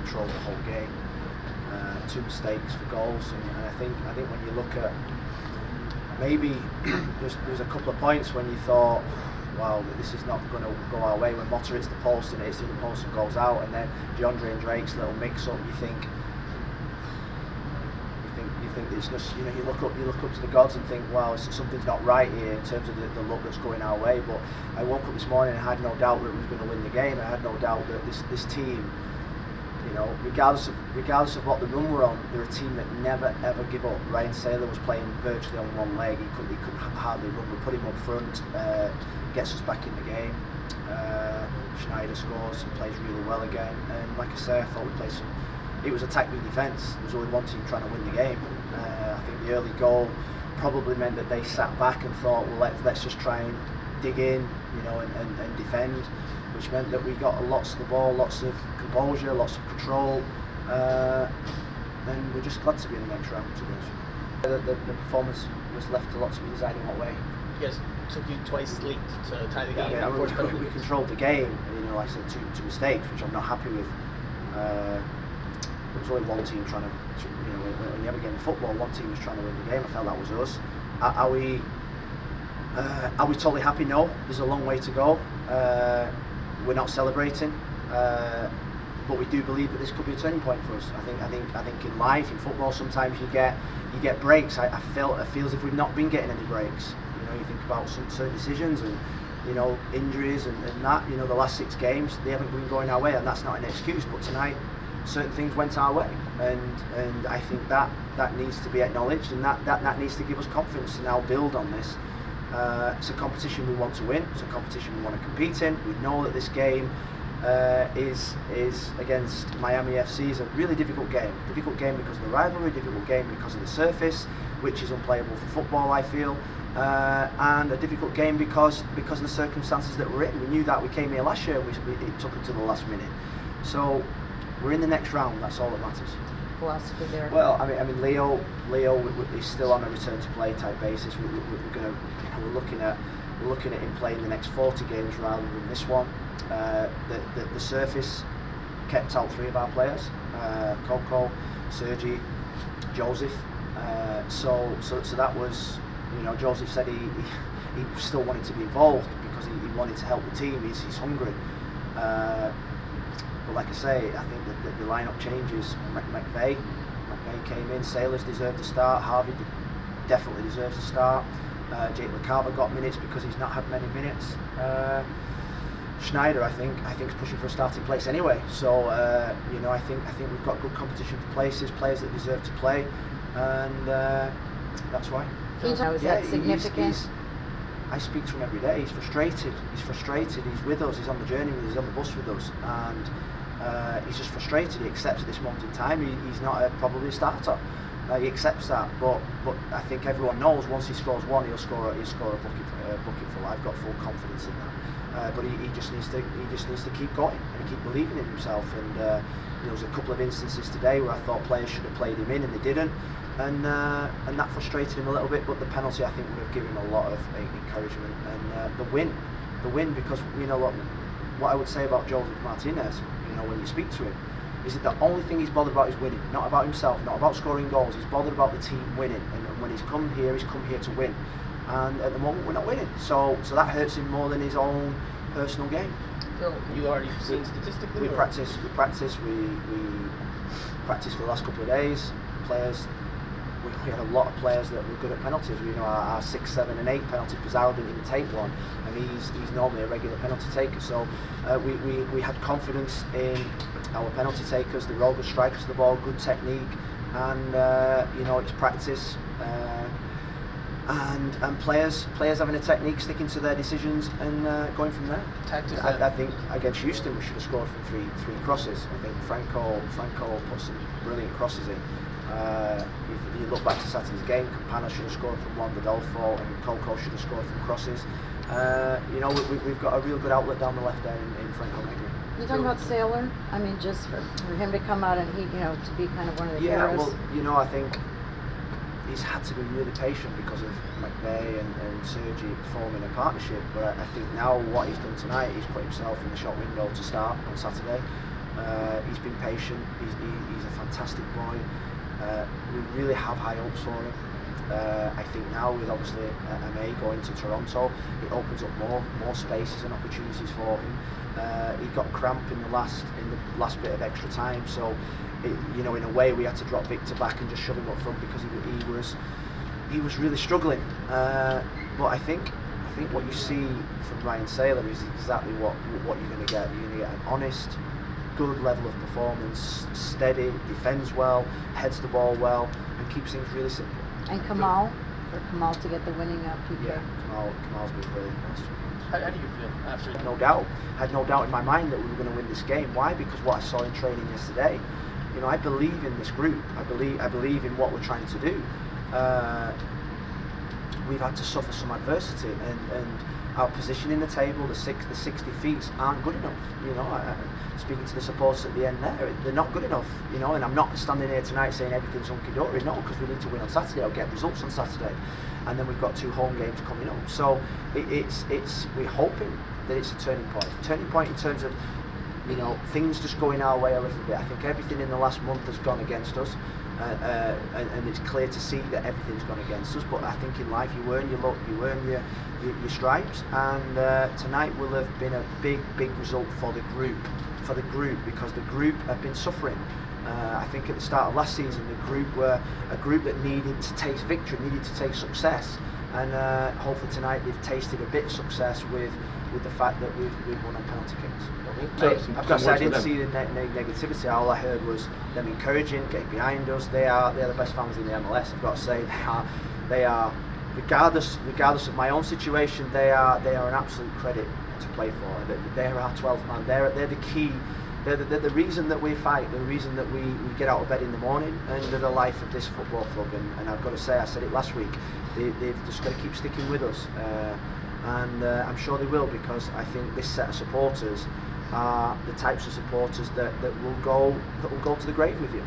controlled the whole game. 2 mistakes for goals, and I think when you look at maybe there's a couple of points when you thought, wow, this is not going to go our way. When Motta hits the post and it hits the post and goes out, and then DeAndre and Drake's little mix-up, you think it's just, you look up to the gods and think, wow, something's not right here in terms of the look that's going our way. But I woke up this morning and I had no doubt that we were going to win the game. I had no doubt that this team, regardless of what the run we're on, they're a team that never ever give up. Ryan Saylor was playing virtually on one leg. He couldn't hardly run. We put him up front, gets us back in the game. Schneider scores and plays really well again. And like I say, I thought we played some. It was attack v defence. There was only one team trying to win the game. I think the early goal probably meant that they sat back and thought, well, let's just try and dig in, and defend, which meant that we got lots of the ball, lots of composure, lots of control, and we're just glad to be in the next round, to be honest. The performance was left a lot to be decided in what way. You guys took you twice late to tie the game. Yeah, we controlled the game, like I said, two mistakes, which I'm not happy with. There was only one team trying to, when you have a game of football, one team was trying to win the game. I felt that was us. Are we totally happy? No, there's a long way to go. We're not celebrating, but we do believe that this could be a turning point for us. I think in life, in football, sometimes you get breaks. I feel as if we've not been getting any breaks. You think about some certain decisions and injuries and that. The last 6 games they haven't been going our way, and that's not an excuse. But tonight, certain things went our way, and I think that needs to be acknowledged, and that needs to give us confidence to now build on this. It's a competition we want to win. It's a competition we want to compete in. We know that this game is against Miami FC is a really difficult game. Difficult game because of the rivalry. Difficult game because of the surface, which is unplayable for football, I feel. And a difficult game because of the circumstances that we're in. We knew that. We came here last year and it took until the last minute. So we're in the next round. That's all that matters. Philosophy there. Well, I mean, Leo is still on a return to play type basis. We're looking at him playing the next 40 games rather than this one. The surface kept out 3 of our players: Coco, Sergi, Joseph. So that was, Joseph said he still wanted to be involved because he wanted to help the team. He's hungry. But like I say, I think that the lineup changes. McVeigh came in. Sailors deserved to start. Harvey definitely deserves to start. Jake LaCava got minutes because he's not had many minutes. Schneider, I think is pushing for a starting place anyway. So I think we've got good competition for places, players that deserve to play, and that's why. Is that significant? I speak to him every day. He's frustrated. He's with us. He's on the journey with us. He's on the bus with us, and he's just frustrated. He accepts at this moment in time he's not probably a starter. He accepts that, but I think everyone knows once he scores one, he'll score a bucket full. I've got full confidence in that. But he just needs to keep going and keep believing in himself. And there was a couple of instances today where I thought players should have played him in and they didn't, and that frustrated him a little bit. But the penalty, I think, would have given him a lot of encouragement. And the win, because what I would say about Joseph Martinez, when you speak to him, is that the only thing he's bothered about is winning, not about himself, not about scoring goals. He's bothered about the team winning, and when he's come here to win. And at the moment, we're not winning, so that hurts him more than his own personal game. Phil, you already seen statistically? We practice for the last couple of days. Players, we had a lot of players that were good at penalties. Our 6, 7 and 8 penalties, Pizarro didn't even take one, and he's normally a regular penalty taker. So we had confidence in our penalty takers. They're all good strikers of the ball, good technique, and it's practice. And players having a technique, sticking to their decisions, and going from there. I think against Houston we should have scored from three crosses. I think Franco put some brilliant crosses in. If you look back to Saturday's game, Campana should have scored from one, Rodolfo and Coco should have scored from crosses. We've got a real good outlet down the left there in Franco Negri. You're talking about Sailor? I mean, just for him to come out and to be kind of one of the heroes. Yeah, well, I think he's had to be really patient because of McVeigh and Sergi forming a partnership. But I think now what he's done tonight, he's put himself in the shot window to start on Saturday. He's been patient. He's a fantastic boy. We really have high hopes for him. I think now with obviously MA going to Toronto, it opens up more spaces and opportunities for him. He got cramp in the last bit of extra time, so in a way we had to drop Victor back and just shove him up front because he was really struggling. But I think what you see from Ryan Saylor is exactly what you're going to get. You're going to get an honest, good level of performance, steady, defends well, heads the ball well, and keeps things really simple. And Kamal to get the winning PK. Yeah, Kamal's been brilliant. How do you feel after? I had no doubt in my mind that we were going to win this game. Why? Because what I saw in training yesterday. I believe in this group. I believe in what we're trying to do. We've had to suffer some adversity, and our position in the table, the 60 feet, aren't good enough. Speaking to the supporters at the end there, they're not good enough. And I'm not standing here tonight saying everything's hunky-dory. No, because we need to win on Saturday or get results on Saturday, and then we've got 2 home games coming up. So we're hoping that it's a turning point. Turning point in terms of things just going our way a little bit. I think everything in the last month has gone against us, and it's clear to see that everything's gone against us. But I think in life you earn your luck, you earn your stripes, and tonight will have been a big result for the group, because the group have been suffering. I think at the start of last season, the group were a group that needed to taste victory, needed to taste success, and hopefully tonight they've tasted a bit of success with the fact that we've won on penalty kicks. I've got to say, I didn't see the negativity. All I heard was them encouraging, getting behind us. They're the best fans in the MLS. I've got to say, they are regardless of my own situation, they are an absolute credit to play for. They're our 12th man. They're the key. They're the reason that we fight. The reason that we get out of bed in the morning, and they're the life of this football club. And I've got to say, I said it last week. They've just got to keep sticking with us. And I'm sure they will, because I think this set of supporters are the types of supporters that will go to the grave with you.